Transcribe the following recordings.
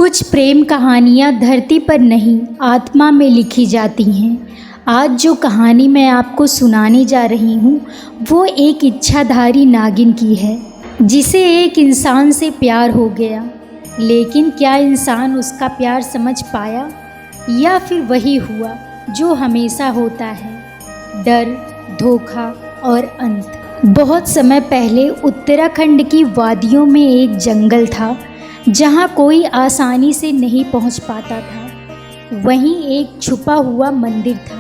कुछ प्रेम कहानियाँ धरती पर नहीं, आत्मा में लिखी जाती हैं। आज जो कहानी मैं आपको सुनाने जा रही हूँ वो एक इच्छाधारी नागिन की है, जिसे एक इंसान से प्यार हो गया। लेकिन क्या इंसान उसका प्यार समझ पाया, या फिर वही हुआ जो हमेशा होता है, डर, धोखा और अंत। बहुत समय पहले उत्तराखंड की वादियों में एक जंगल था, जहाँ कोई आसानी से नहीं पहुँच पाता था। वहीं एक छुपा हुआ मंदिर था,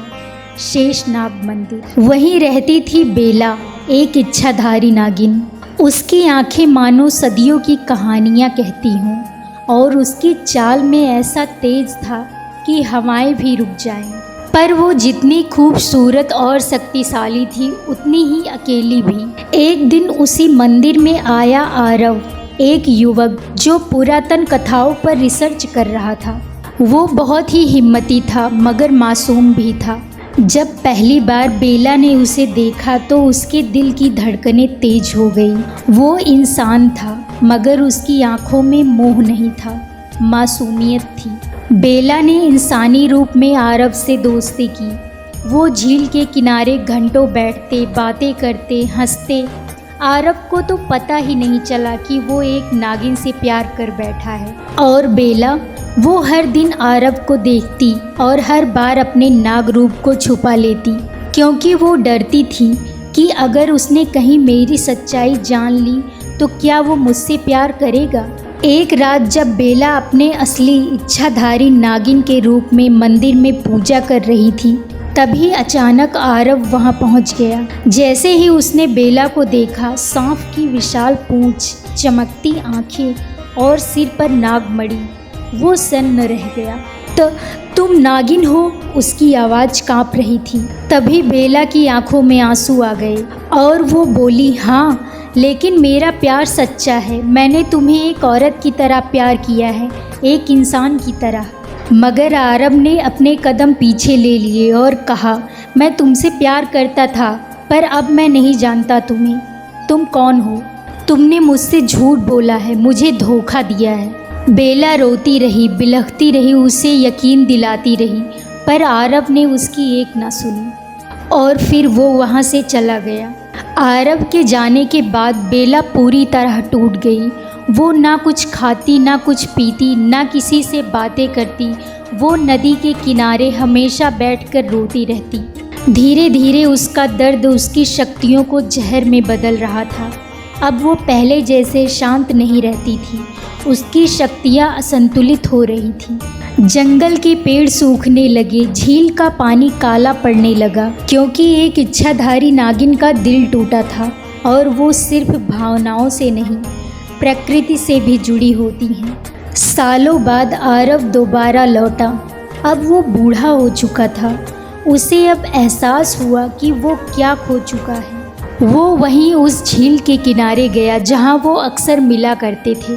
शेषनाग मंदिर। वहीं रहती थी बेला, एक इच्छाधारी नागिन। उसकी आंखें मानो सदियों की कहानियाँ कहती हों, और उसकी चाल में ऐसा तेज था कि हवाएं भी रुक जाएं। पर वो जितनी खूबसूरत और शक्तिशाली थी, उतनी ही अकेली भी। एक दिन उसी मंदिर में आया आरव, एक युवक जो पुरातन कथाओं पर रिसर्च कर रहा था। वो बहुत ही हिम्मती था, मगर मासूम भी था। जब पहली बार बेला ने उसे देखा तो उसके दिल की धड़कनें तेज हो गई। वो इंसान था, मगर उसकी आंखों में मोह नहीं था, मासूमियत थी। बेला ने इंसानी रूप में आरव से दोस्ती की। वो झील के किनारे घंटों बैठते, बातें करते, हंसते। आरव को तो पता ही नहीं चला कि वो एक नागिन से प्यार कर बैठा है। और बेला, वो हर दिन आरव को देखती और हर बार अपने नाग रूप को छुपा लेती, क्योंकि वो डरती थी कि अगर उसने कहीं मेरी सच्चाई जान ली तो क्या वो मुझसे प्यार करेगा। एक रात जब बेला अपने असली इच्छाधारी नागिन के रूप में मंदिर में पूजा कर रही थी, तभी अचानक आरव वहां पहुंच गया। जैसे ही उसने बेला को देखा, सांप की विशाल पूंछ, चमकती आंखें और सिर पर नागमणि, वो सन्न रह गया। तो तुम नागिन हो? उसकी आवाज़ कांप रही थी। तभी बेला की आंखों में आंसू आ गए और वो बोली, हाँ, लेकिन मेरा प्यार सच्चा है। मैंने तुम्हें एक औरत की तरह प्यार किया है, एक इंसान की तरह। मगर आरव ने अपने कदम पीछे ले लिए और कहा, मैं तुमसे प्यार करता था, पर अब मैं नहीं जानता तुम्हें। तुम कौन हो? तुमने मुझसे झूठ बोला है, मुझे धोखा दिया है। बेला रोती रही, बिलखती रही, उसे यकीन दिलाती रही, पर आरव ने उसकी एक ना सुनी और फिर वो वहाँ से चला गया। आरव के जाने के बाद बेला पूरी तरह टूट गई। वो ना कुछ खाती, ना कुछ पीती, ना किसी से बातें करती। वो नदी के किनारे हमेशा बैठकर रोती रहती। धीरे धीरे उसका दर्द उसकी शक्तियों को जहर में बदल रहा था। अब वो पहले जैसे शांत नहीं रहती थी, उसकी शक्तियाँ असंतुलित हो रही थी। जंगल के पेड़ सूखने लगे, झील का पानी काला पड़ने लगा, क्योंकि एक इच्छाधारी नागिन का दिल टूटा था। और वो सिर्फ भावनाओं से नहीं, प्रकृति से भी जुड़ी होती हैं। सालों बाद आरव दोबारा लौटा। अब वो बूढ़ा हो चुका था। उसे अब एहसास हुआ कि वो क्या खो चुका है। वो वहीं उस झील के किनारे गया जहाँ वो अक्सर मिला करते थे,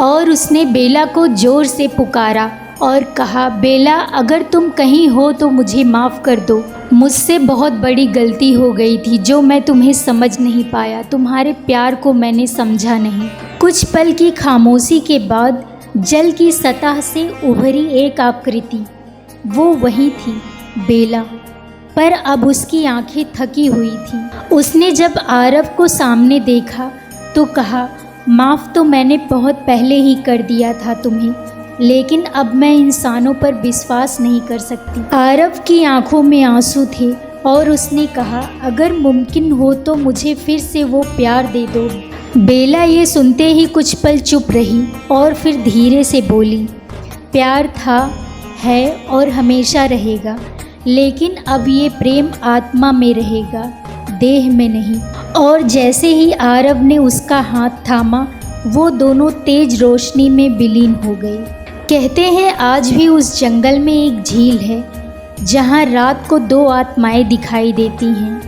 और उसने बेला को जोर से पुकारा और कहा, बेला, अगर तुम कहीं हो तो मुझे माफ़ कर दो। मुझसे बहुत बड़ी गलती हो गई थी, जो मैं तुम्हें समझ नहीं पाया। तुम्हारे प्यार को मैंने समझा नहीं। कुछ पल की खामोशी के बाद जल की सतह से उभरी एक आकृति। वो वही थी, बेला, पर अब उसकी आंखें थकी हुई थीं। उसने जब आरव को सामने देखा तो कहा, माफ़ तो मैंने बहुत पहले ही कर दिया था तुम्हें, लेकिन अब मैं इंसानों पर विश्वास नहीं कर सकती। आरव की आंखों में आंसू थे और उसने कहा, अगर मुमकिन हो तो मुझे फिर से वो प्यार दे दो। बेला ये सुनते ही कुछ पल चुप रही और फिर धीरे से बोली, प्यार था, है और हमेशा रहेगा, लेकिन अब ये प्रेम आत्मा में रहेगा, देह में नहीं। और जैसे ही आरव ने उसका हाथ थामा, वो दोनों तेज रोशनी में विलीन हो गए। कहते हैं आज भी उस जंगल में एक झील है, जहाँ रात को दो आत्माएं दिखाई देती हैं,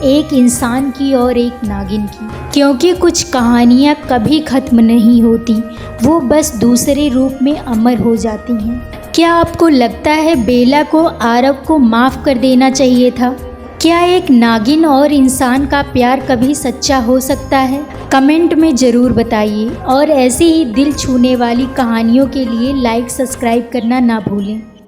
एक इंसान की और एक नागिन की। क्योंकि कुछ कहानियाँ कभी ख़त्म नहीं होती, वो बस दूसरे रूप में अमर हो जाती हैं। क्या आपको लगता है बेला को आरव को माफ़ कर देना चाहिए था? क्या एक नागिन और इंसान का प्यार कभी सच्चा हो सकता है? कमेंट में ज़रूर बताइए और ऐसी ही दिल छूने वाली कहानियों के लिए लाइक सब्सक्राइब करना ना भूलें।